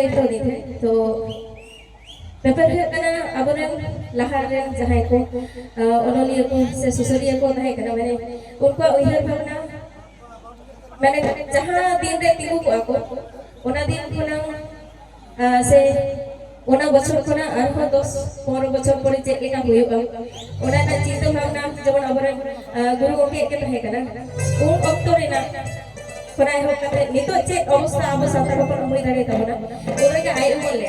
लेकर दी थे तो पेपर है करना अब ने लहार रे जहां को ओनोलिया को से सुसरिया को नहीं करना मैंने उनका उइहर भावना मैंने जहां दिन रे तिगु को ako ओना दिन खुना से ओना बछर खुना आरो 10-15 बछर परे चेक लेका हुयुगा ओना ना चिंता भावना जबन अबरे गुरु गोके के तहे करना उन ऑक्टो रे ना कोना हो कते नितो चेक अवस्था अब सातार पर होई दाड़े तबना ओरे के आइ उमल ले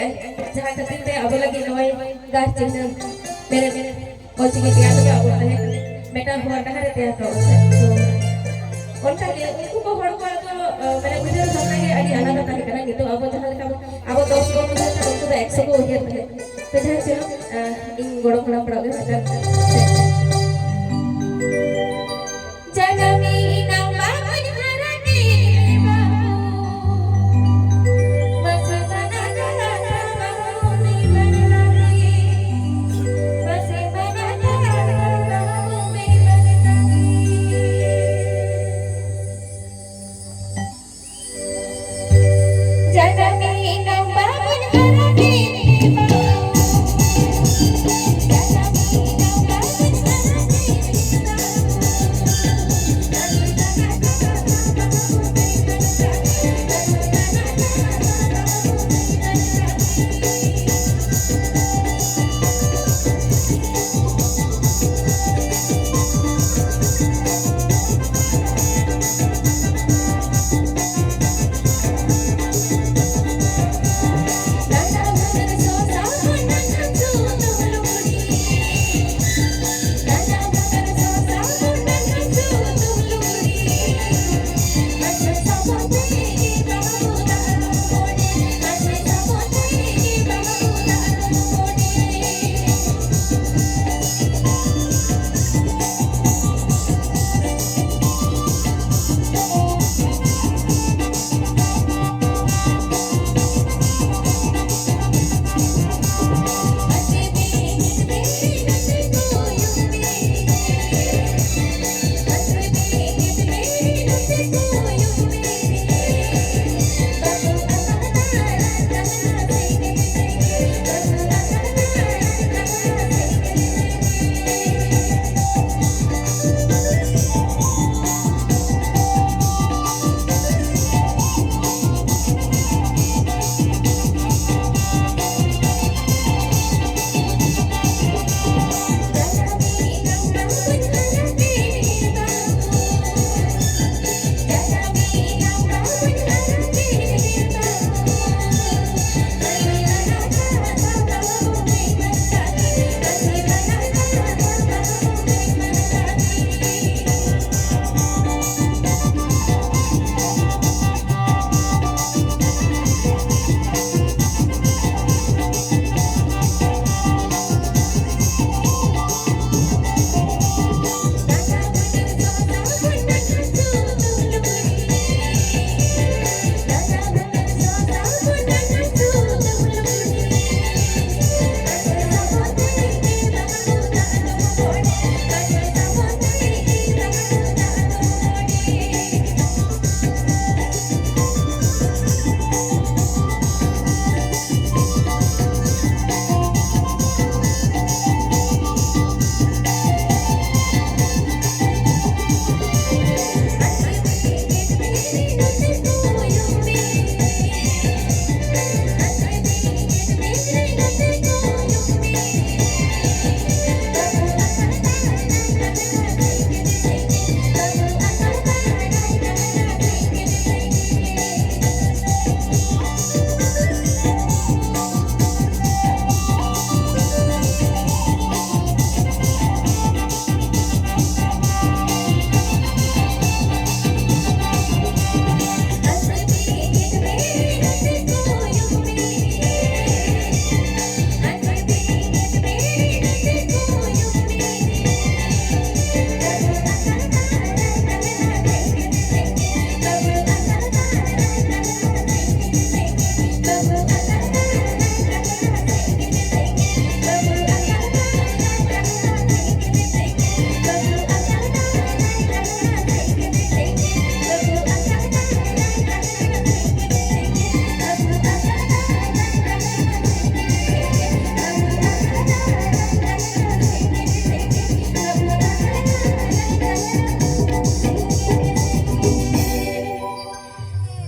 जहां खातिर ते अब लगी नय गाछ चिन्ह मेरे कोचिंग के तैयार का अब तहे मेटा हुआ डहारे तैयार का उनका के उनको को हड़ को तो मैंने वीडियो सामने के आदि आना तहे करना नितो अब जहां का अब 10 को उनको तो 100 को हो गया तो जहां चलो इन गोड़ो खड़ा पड़ा गया